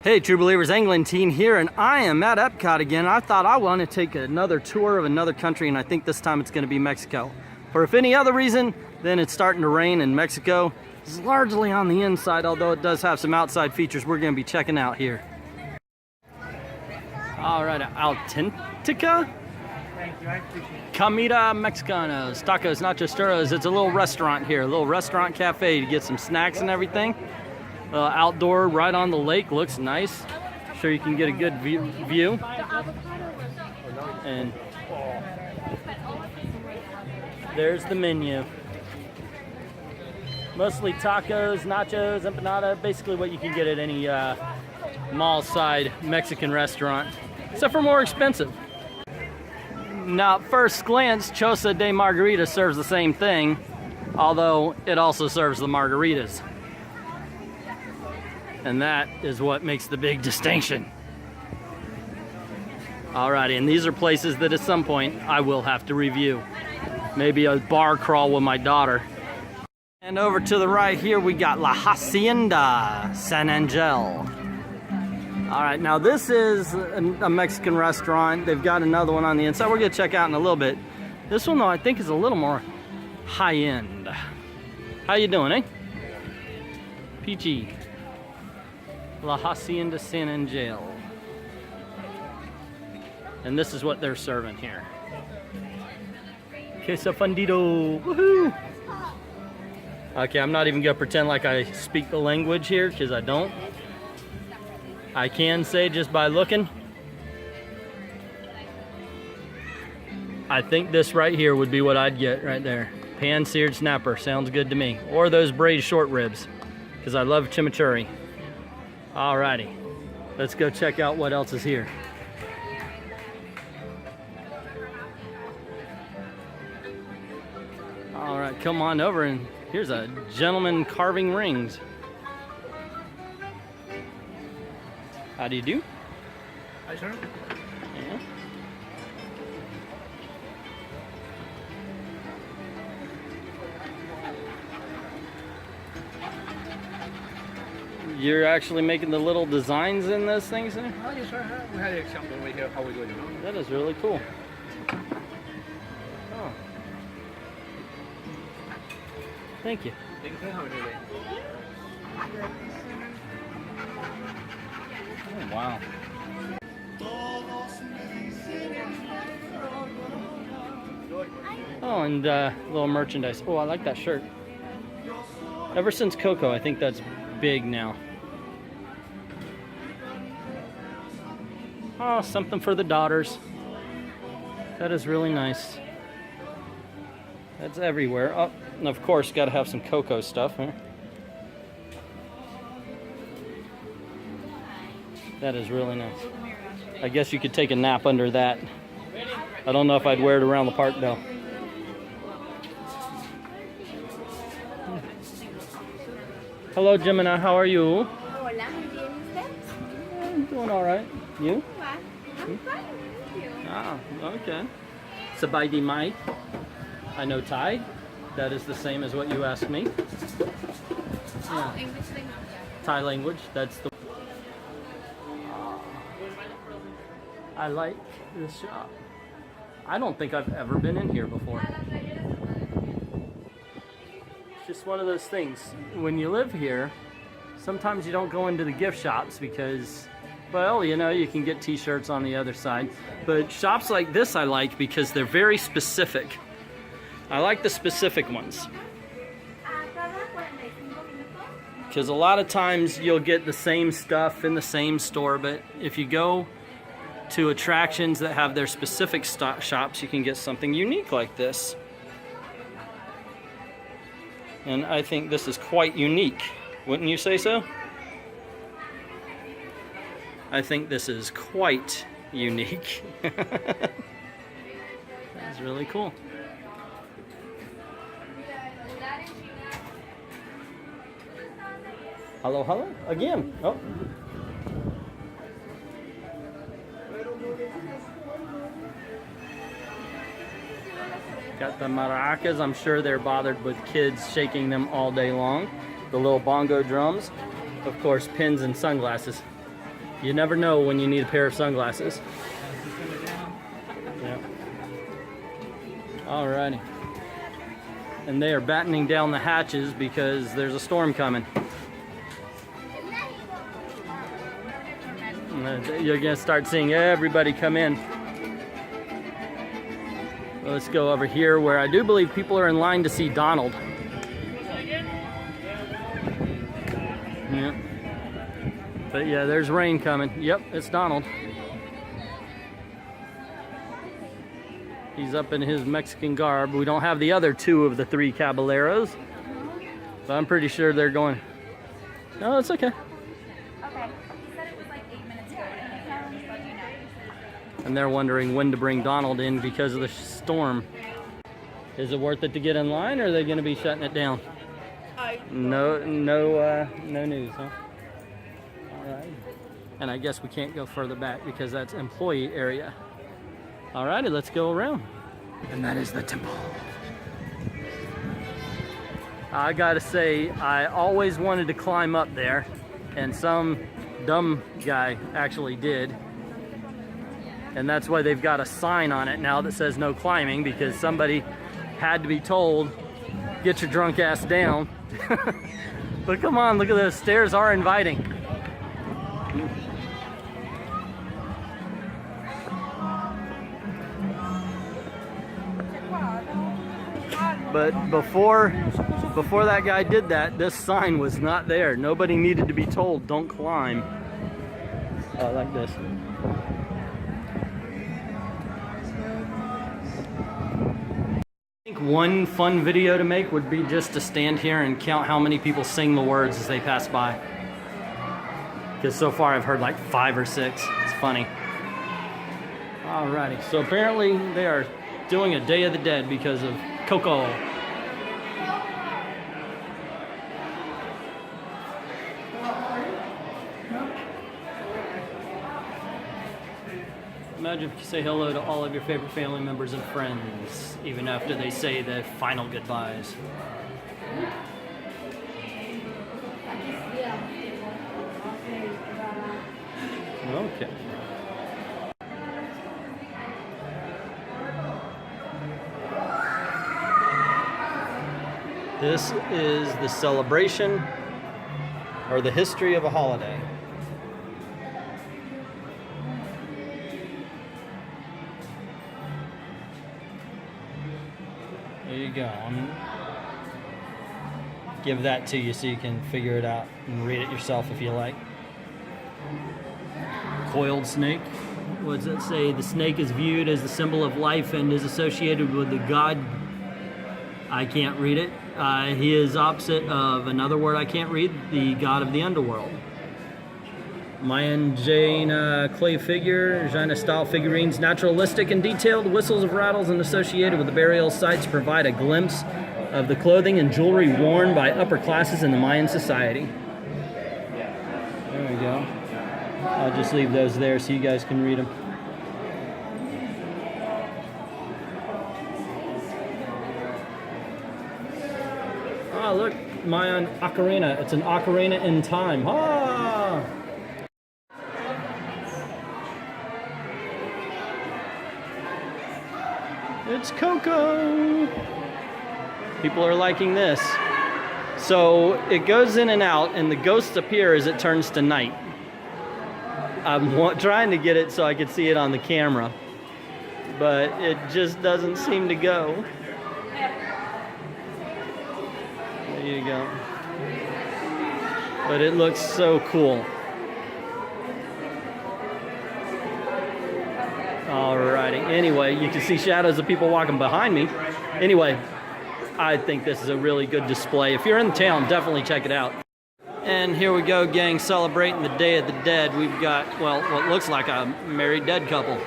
Hey True Believers, Anglin here, and I am at EPCOT again. I thought I wanted to take another tour of another country, and I think this time it's going to be Mexico. For if any other reason, then it's starting to rain in Mexico. It's largely on the inside, although it does have some outside features we're going to be checking out here. All right, Autentica Comida Mexicanos, tacos, nachos, churros. It's a little restaurant here, a little restaurant cafe to get some snacks and everything. Outdoor, right on the lake, looks nice. Sure you can get a good view. And there's the menu. Mostly tacos, nachos, empanada, basically what you can get at any mall side Mexican restaurant, except for more expensive. Now, at first glance, Choza de Margarita serves the same thing, although it also serves the margaritas. And that is what makes the big distinction. Alrighty, and these are places that at some point I will have to review. Maybe a bar crawl with my daughter. And over to the right here we got La Hacienda San Angel. Alright, now this is a Mexican restaurant. They've got another one on the inside we're gonna check out in a little bit. This one though I think is a little more high-end. How you doing, eh? PG. La Hacienda San Angel. And this is what they're serving here. Queso fundido. Woohoo! Okay, I'm not even gonna pretend like I speak the language here, because I don't. I can say just by looking. I think this right here would be what I'd get right there. Pan-seared snapper, sounds good to me. Or those braised short ribs, because I love chimichurri. Alrighty, let's go check out what else is here. Alright, come on over, and here's a gentleman carving rings. How do you do? Hi, sir. Yeah. You're actually making the little designs in those things there? Oh, yes, sir. We had an example over here how we do it, you know. That is really cool. Oh. Thank you. Thank you for having me. Oh, wow. Oh, and little merchandise. Oh, I like that shirt. Ever since Coco, I think that's big now. Oh, something for the daughters. That is really nice. That's everywhere. Oh, and of course, got to have some Coco stuff. Huh? That is really nice. I guess you could take a nap under that. I don't know if I'd wear it around the park though. Hello, Gemini. How are you? Hola, muy bien, ¿usted? I'm doing all right. You? I'm fine, thank you. Ah, okay. Sabay di mai. I know Thai. That is the same as what you asked me. Oh, English language. Thai language. That's the. I like this shop. I don't think I've ever been in here before. It's just one of those things. When you live here, sometimes you don't go into the gift shops because, well, you know, you can get t-shirts on the other side. But shops like this I like because they're very specific. I like the specific ones. Because a lot of times you'll get the same stuff in the same store, but if you go to attractions that have their specific shops, you can get something unique like this. And I think this is quite unique. Wouldn't you say so? I think this is quite unique. That's really cool. Hello, hello, again. Oh. Got the maracas. I'm sure they're bothered with kids shaking them all day long. The little bongo drums. Of course, pins and sunglasses. You never know when you need a pair of sunglasses. Yeah. Alrighty. And they are battening down the hatches because there's a storm coming. You're gonna start seeing everybody come in. Let's go over here where I do believe people are in line to see Donald. Yeah. But yeah, there's rain coming. Yep, it's Donald. He's up in his Mexican garb. We don't have the other two of the three caballeros, but I'm pretty sure they're going. No, it's okay. Okay. He said it was like 8 minutes ago. But you know. And they're wondering when to bring Donald in because of the storm. Is it worth it to get in line, or are they going to be shutting it down? No news, huh? All right. And I guess we can't go further back because that's employee area. Alrighty, let's go around. And that is the temple. I gotta say, I always wanted to climb up there, and some dumb guy actually did. And that's why they've got a sign on it now that says no climbing, because somebody had to be told, get your drunk ass down. But come on, look at those stairs are inviting. But before that guy did that, this sign was not there. Nobody needed to be told, don't climb. Oh, like this. I think one fun video to make would be just to stand here and count how many people sing the words as they pass by. Because so far I've heard like 5 or 6. It's funny. Alrighty, so apparently they are doing a Day of the Dead because of Coco. Imagine if you say hello to all of your favorite family members and friends, even after they say their final goodbyes. Okay. This is the celebration or the history of a holiday. There you go. Give that to you so you can figure it out and read it yourself if you like. Coiled snake. What does it say? The snake is viewed as the symbol of life and is associated with the god. I can't read it. He is opposite of another word I can't read, the god of the underworld. Mayan Jaina clay figure, Jaina style figurines, naturalistic and detailed whistles of rattles and associated with the burial sites provide a glimpse of the clothing and jewelry worn by upper classes in the Mayan society. There we go. I'll just leave those there so you guys can read them. Oh, look, Mayan ocarina. It's an ocarina in time. Ah! It's Coco. People are liking this. So it goes in and out, and the ghosts appear as it turns to night. I'm trying to get it so I can see it on the camera, but it just doesn't seem to go. There you go. But it looks so cool. Alrighty. Anyway, you can see shadows of people walking behind me. Anyway, I think this is a really good display. If you're in town, definitely check it out. And here we go, gang, celebrating the Day of the Dead. We've got, well, what looks like a married dead couple.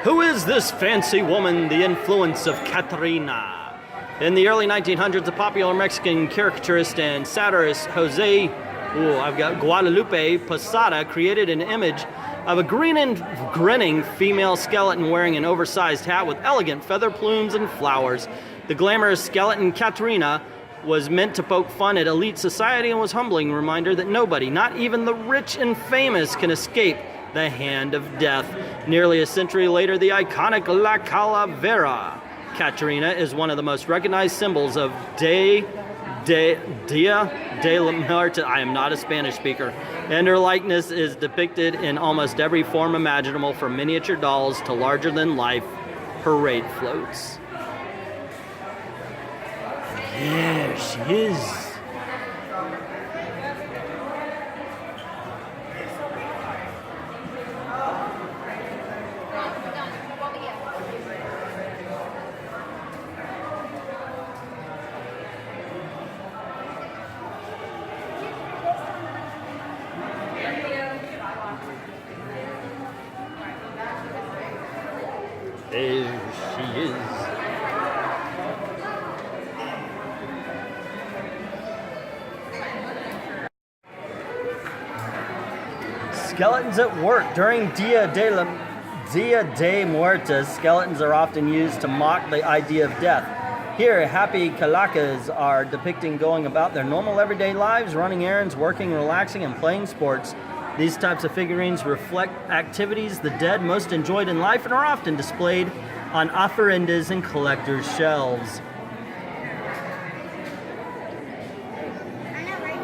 Who is this fancy woman, the influence of Catarina? In the early 1900s, a popular Mexican caricaturist and satirist, Guadalupe Posada, created an image of a grinning female skeleton wearing an oversized hat with elegant feather plumes and flowers. The glamorous skeleton Catarina was meant to poke fun at elite society and was a humbling reminder that nobody, not even the rich and famous, can escape the hand of death. Nearly a century later, the iconic La Calavera Catarina is one of the most recognized symbols of Dia de la Muerte. I am not a Spanish speaker. And her likeness is depicted in almost every form imaginable, from miniature dolls to larger-than-life parade floats. There she is. There she is. Skeletons at work. During Dia de Muertos, skeletons are often used to mock the idea of death. Here, happy Calacas are depicting going about their normal everyday lives, running errands, working, relaxing, and playing sports. These types of figurines reflect activities the dead most enjoyed in life and are often displayed on ofrendas and collectors' shelves.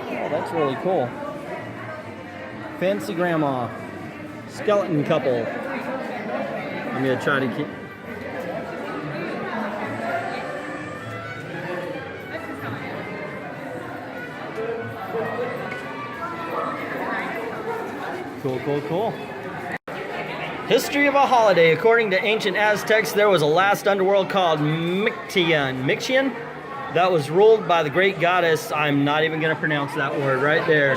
Oh, that's really cool. Fancy grandma. Skeleton couple. I'm gonna try to keep... Cool. History of a holiday. According to ancient Aztecs, there was a last underworld called Mictlan that was ruled by the great goddess. I'm not even going to pronounce that word right there.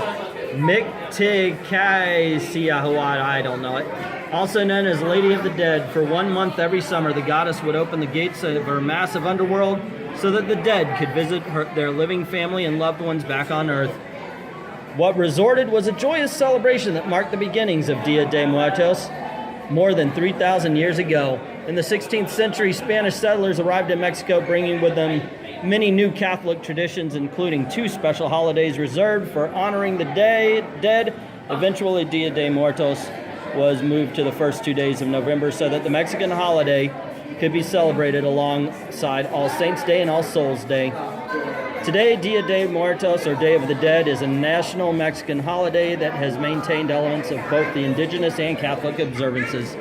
Mictlantecuhtli, I don't know it. Also known as Lady of the Dead. For 1 month every summer, the goddess would open the gates of her massive underworld so that the dead could visit their living family and loved ones back on Earth. What resorted was a joyous celebration that marked the beginnings of Dia de Muertos more than 3,000 years ago. In the 16th century, Spanish settlers arrived in Mexico, bringing with them many new Catholic traditions, including 2 special holidays reserved for honoring the dead. Eventually, Dia de Muertos was moved to the first 2 days of November so that the Mexican holiday could be celebrated alongside All Saints' Day and All Souls' Day. Today, Dia de Muertos, or Day of the Dead, is a national Mexican holiday that has maintained elements of both the indigenous and Catholic observances.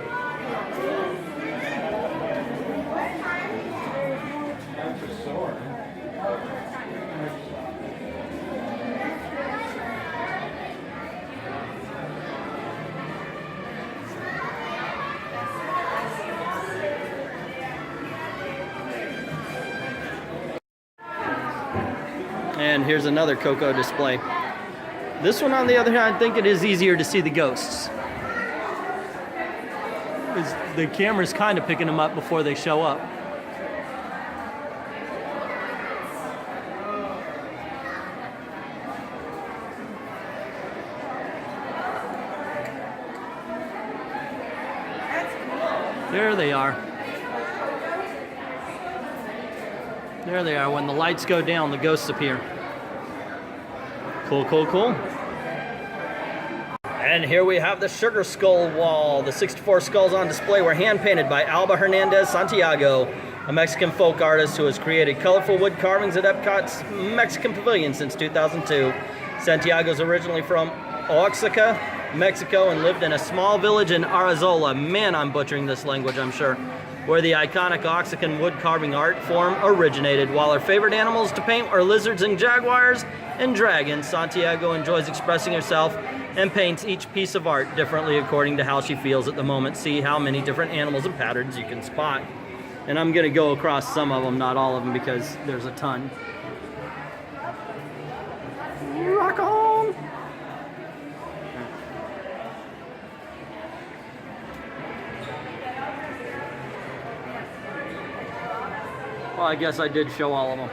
And here's another Coco display. This one, on the other hand, I think it is easier to see the ghosts. The camera's kind of picking them up before they show up. There they are. There they are. When the lights go down, the ghosts appear. Cool. And here we have the Sugar Skull wall. The 64 skulls on display were hand-painted by Alba Hernandez Santiago, a Mexican folk artist who has created colorful wood carvings at EPCOT's Mexican Pavilion since 2002. Santiago is originally from Oaxaca, Mexico, and lived in a small village in Arizola. Man, I'm butchering this language, I'm sure. Where the iconic Oaxacan wood carving art form originated. While her favorite animals to paint are lizards and jaguars and dragons, Santiago enjoys expressing herself and paints each piece of art differently according to how she feels at the moment. See how many different animals and patterns you can spot. And I'm gonna go across some of them, not all of them, because there's a ton. Rock on! Well, I guess I did show all of them.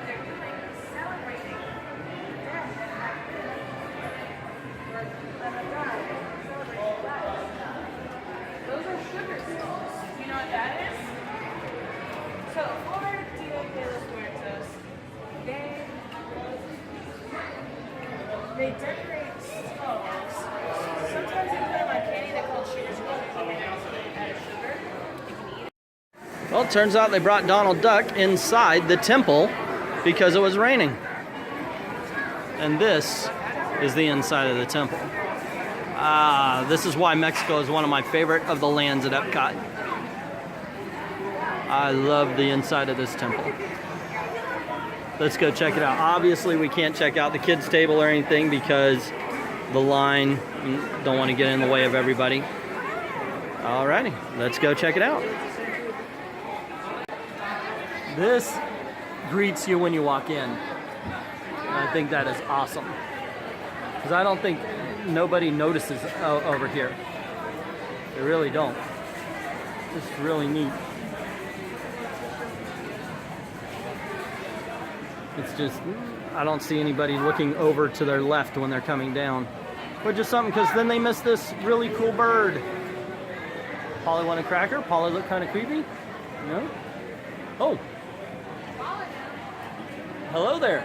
Those are sugar skulls. Do you know what that is? So, for Dia de los Muertos, they They decorate skulls. Sometimes they put them on candy. They're called sugar skulls. Add sugar. You can eat it. Well, it turns out they brought Donald Duck inside the temple because it was raining. And this is the inside of the temple. This is why Mexico is one of my favorite of the lands at EPCOT. I love the inside of this temple. Let's go check it out. Obviously, we can't check out the kids' table or anything because the line, don't want to get in the way of everybody. Alrighty, let's go check it out. This greets you when you walk in. I think that is awesome. Because I don't think nobody notices over here. They really don't. It's really neat. It's just, I don't see anybody looking over to their left when they're coming down. Which is something, because then they miss this really cool bird. Polly want a cracker? Polly look kind of creepy? No? Oh. Hello there.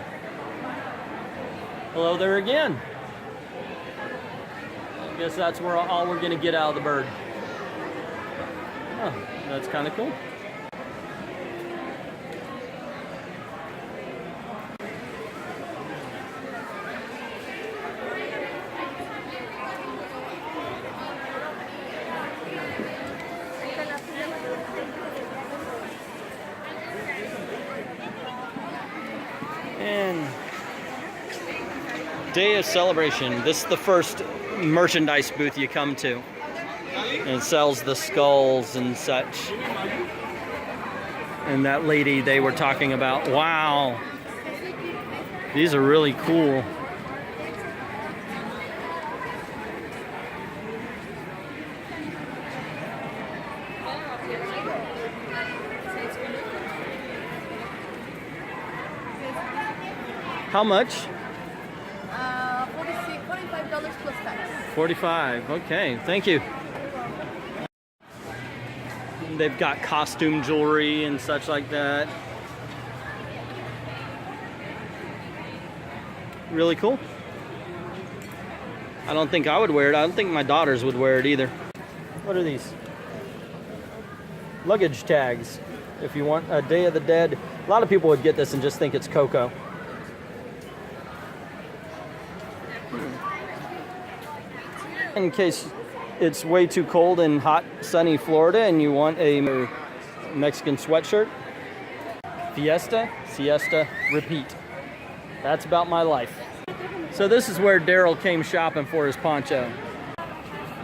Hello there again. I guess that's where all we're gonna get out of the bird. Oh, that's kind of cool. And day of celebration. This is the first merchandise booth you come to. And it sells the skulls and such. And that lady they were talking about, wow. These are really cool. How much? $45 plus tax. 45, okay, thank you. They've got costume jewelry and such like that. Really cool. I don't think I would wear it. I don't think my daughters would wear it either. What are these? Luggage tags. If you want a Day of the Dead. A lot of people would get this and just think it's Coco. In case it's way too cold in hot, sunny Florida and you want a Mexican sweatshirt. Fiesta, siesta, repeat. That's about my life. So this is where Daryl came shopping for his poncho.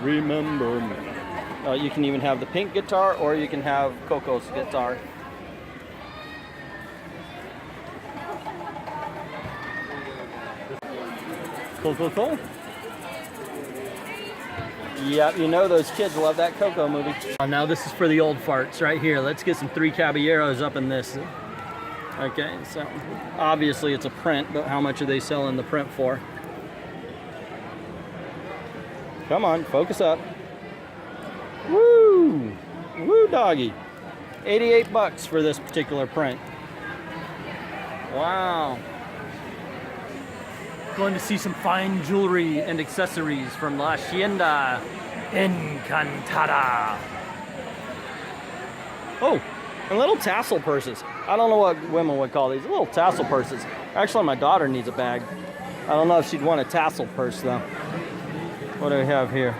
Remember me. You can even have the pink guitar or you can have Coco's guitar. Cool, cool, cool. Yep, you know those kids love that Coco movie. Now this is for the old farts right here. Let's get some Three Caballeros up in this. Okay, so obviously it's a print, but how much are they selling the print for? Come on, focus up. Woo! Woo doggy. 88 bucks for this particular print. Wow. Going to see some fine jewelry and accessories from La Hacienda Encantada. Oh, and little tassel purses. I don't know what women would call these. Little tassel purses. Actually, my daughter needs a bag. I don't know if she'd want a tassel purse though. What do we have here?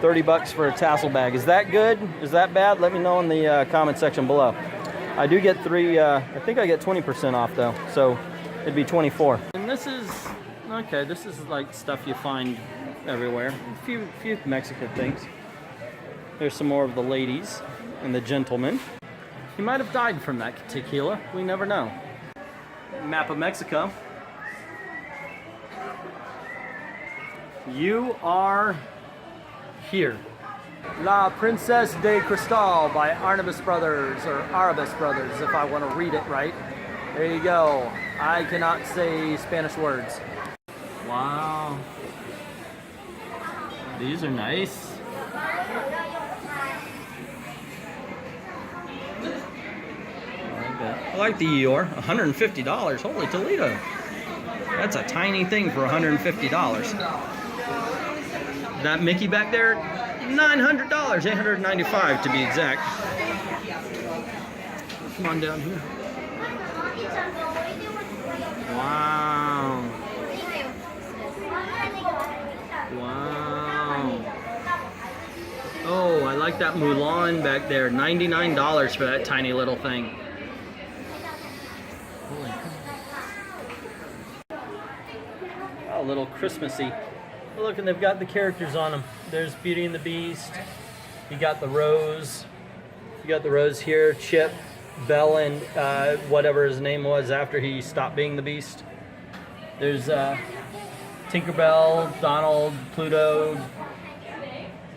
30 bucks for a tassel bag. Is that good? Is that bad? Let me know in the comment section below. I do get I think I get 20% off though, so it'd be 24. And this is, okay, this is like stuff you find everywhere. A few Mexican things. There's some more of the ladies and the gentlemen. He might have died from that tequila. We never know. Map of Mexico. You are here. La Princesa de Cristal by Arnabis Brothers, or Arabis Brothers, if I want to read it right. There you go. I cannot say Spanish words. Wow. These are nice. I like the Eeyore. $150. Holy Toledo. That's a tiny thing for $150. That Mickey back there, $900, $895 to be exact. Come on down here. Wow. Wow. Oh, I like that Mulan back there. $99 for that tiny little thing. Oh, a little Christmassy. Look, and they've got the characters on them. There's Beauty and the Beast. You got the Rose. You got the Rose here. Chip, Belle, and whatever his name was after he stopped being the Beast. There's Tinkerbell, Donald, Pluto.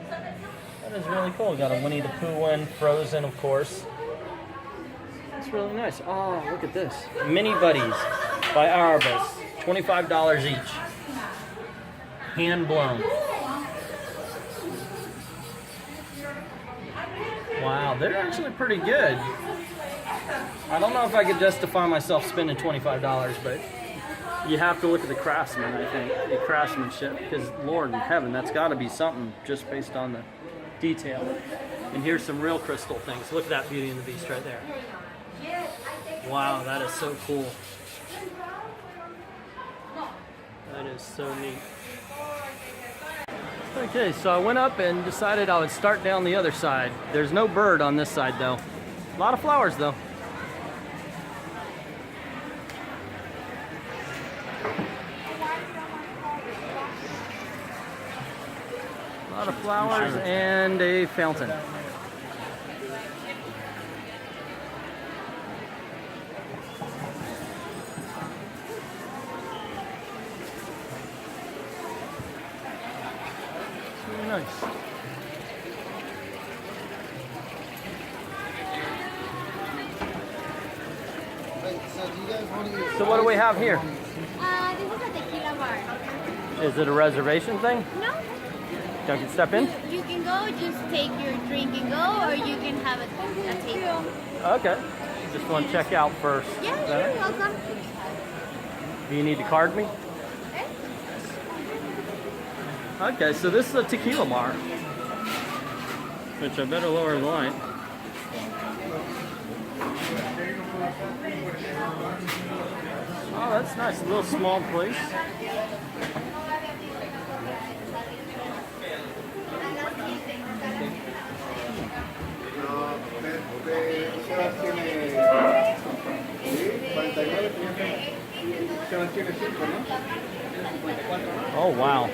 That is really cool. Got a Winnie the Pooh one, Frozen, of course. It's really nice. Oh, look at this. Mini Buddies by Arbus. $25 each. Hand blown. Wow, they're actually pretty good. I don't know if I could justify myself spending $25, but you have to look at the craftsman, I think, the craftsmanship, because Lord in heaven, that's got to be something just based on the detail. And here's some real crystal things. Look at that Beauty and the Beast right there. Wow, that is so cool. That is so neat. Okay, so I went up and decided I would start down the other side. There's no bird on this side though. A lot of flowers though. A lot of flowers and a fountain. Nice. So what do we have here? This is a tequila bar. Is it a reservation thing? No. I can step in? You can go, just take your drink and go, or you can have a table. Okay. Just want to check out first. Yeah, sure, welcome. Do you need to card me? Okay, so this is a tequila bar. Which I better lower the light. Oh, that's nice. A little small place. Oh, wow.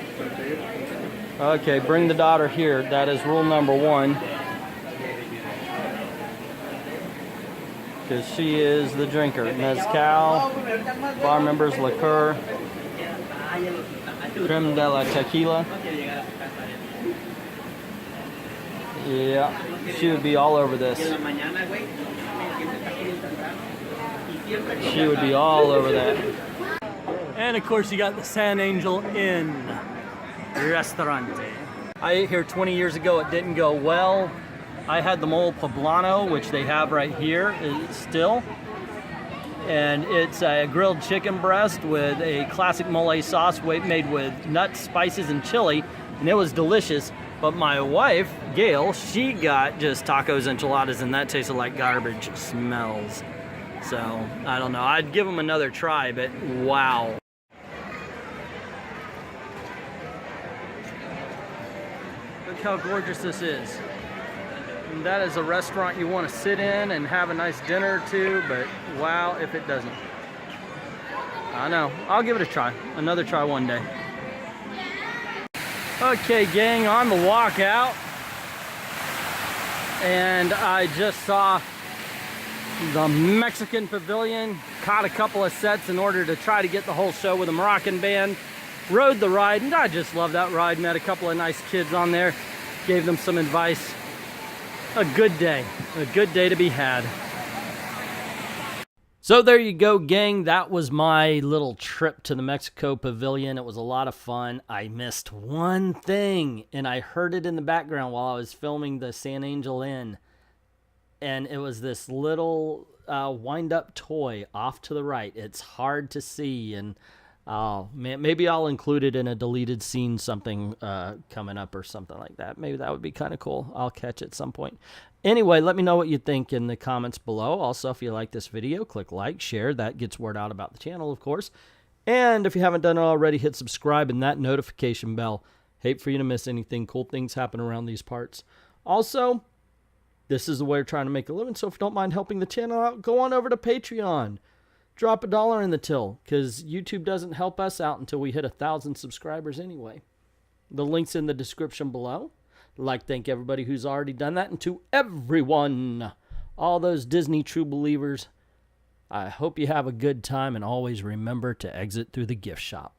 Okay, bring the daughter here. That is rule number 1. Because she is the drinker. Mezcal, bar members, liqueur, creme de la tequila. Yeah, she would be all over this. She would be all over that. And of course you got the San Angel Inn Restaurante. I ate here 20 years ago. It didn't go well. I had the mole poblano, which they have right here still. And it's a grilled chicken breast with a classic mole sauce made with nuts, spices, and chili. And it was delicious. But my wife, Gail, she got just tacos, enchiladas, and that tasted like garbage. Smells. So, I don't know. I'd give them another try, but wow. Look how gorgeous this is. And that is a restaurant you want to sit in and have a nice dinner or two, but wow if it doesn't. I know. I'll give it a try. Another try one day. Okay, gang, on the walk out. And I just saw the Mexican Pavilion. Caught a couple of sets in order to try to get the whole show with a Moroccan band. Rode the ride, and I just love that ride. Met a couple of nice kids on there. Gave them some advice. A good day to be had. So there you go, gang. That was my little trip to the Mexico Pavilion. It was a lot of fun. I missed one thing, and I heard it in the background while I was filming the San Angel Inn. And it was this little wind-up toy off to the right. It's hard to see, and Oh, man, maybe I'll include it in a deleted scene, something coming up or something like that. Maybe that would be kind of cool. I'll catch it at some point. Anyway, let me know what you think in the comments below. Also, if you like this video, click like, share. That gets word out about the channel, of course. And if you haven't done it already, hit subscribe and that notification bell. Hate for you to miss anything. Cool things happen around these parts. Also, this is the way we're trying to make a living, so if you don't mind helping the channel out, go on over to Patreon. Drop $1 in the till, because YouTube doesn't help us out until we hit 1,000 subscribers anyway. The link's in the description below. I'd like to thank everybody who's already done that, and to everyone, all those Disney true believers, I hope you have a good time, and always remember to exit through the gift shop.